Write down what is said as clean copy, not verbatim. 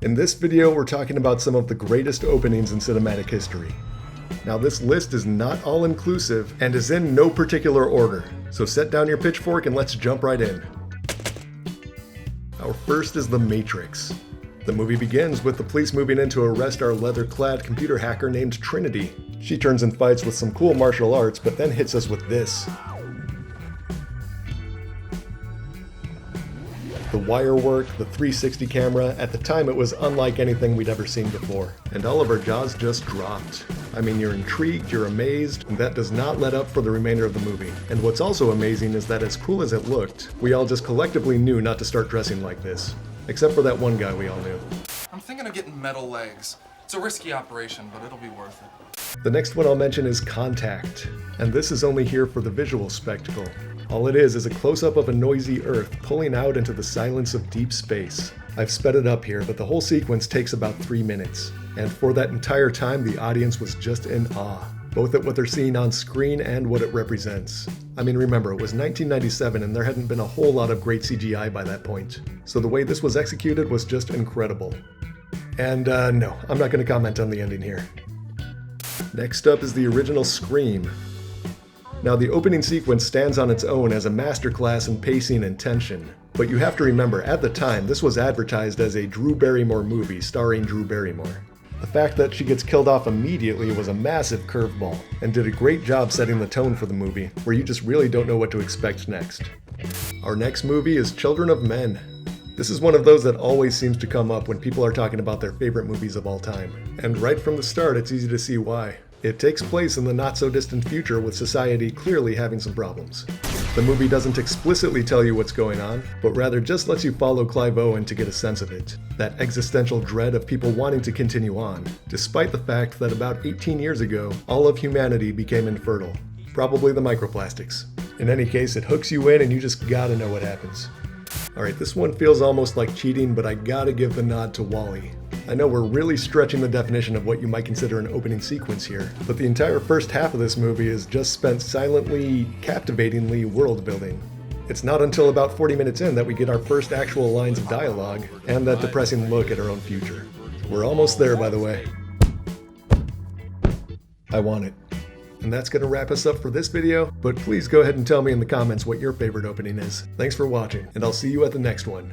In this video, we're talking about some of the greatest openings in cinematic history. Now, this list is not all-inclusive and is in no particular order, so set down your pitchfork and let's jump right in. Our first is The Matrix. The movie begins with the police moving in to arrest our leather-clad computer hacker named Trinity. She turns and fights with some cool martial arts, but then hits us with this. The wire work, the 360 camera, at the time it was unlike anything we'd ever seen before. And all of our jaws just dropped. I mean, you're intrigued, you're amazed, and that does not let up for the remainder of the movie. And what's also amazing is that as cool as it looked, we all just collectively knew not to start dressing like this. Except for that one guy we all knew. I'm thinking of getting metal legs. It's a risky operation, but it'll be worth it. The next one I'll mention is Contact. And this is only here for the visual spectacle. All it is a close-up of a noisy Earth pulling out into the silence of deep space. I've sped it up here, but the whole sequence takes about 3 minutes. And for that entire time, the audience was just in awe, both at what they're seeing on screen and what it represents. I mean, remember, it was 1997 and there hadn't been a whole lot of great CGI by that point. So the way this was executed was just incredible. And no, I'm not going to comment on the ending here. Next up is the original Scream. Now, the opening sequence stands on its own as a masterclass in pacing and tension. But you have to remember, at the time, this was advertised as a Drew Barrymore movie starring Drew Barrymore. The fact that she gets killed off immediately was a massive curveball, and did a great job setting the tone for the movie, where you just really don't know what to expect next. Our next movie is Children of Men. This is one of those that always seems to come up when people are talking about their favorite movies of all time. And right from the start, it's easy to see why. It takes place in the not-so-distant future with society clearly having some problems. The movie doesn't explicitly tell you what's going on, but rather just lets you follow Clive Owen to get a sense of it. That existential dread of people wanting to continue on, despite the fact that about 18 years ago, all of humanity became infertile. Probably the microplastics. In any case, it hooks you in and you just gotta know what happens. Alright, this one feels almost like cheating, but I gotta give the nod to WallE. I know we're really stretching the definition of what you might consider an opening sequence here, but the entire first half of this movie is just spent silently, captivatingly world building. It's not until about 40 minutes in that we get our first actual lines of dialogue, and that depressing look at our own future. We're almost there, by the way. I want it. And that's going to wrap us up for this video, but please go ahead and tell me in the comments what your favorite opening is. Thanks for watching, and I'll see you at the next one.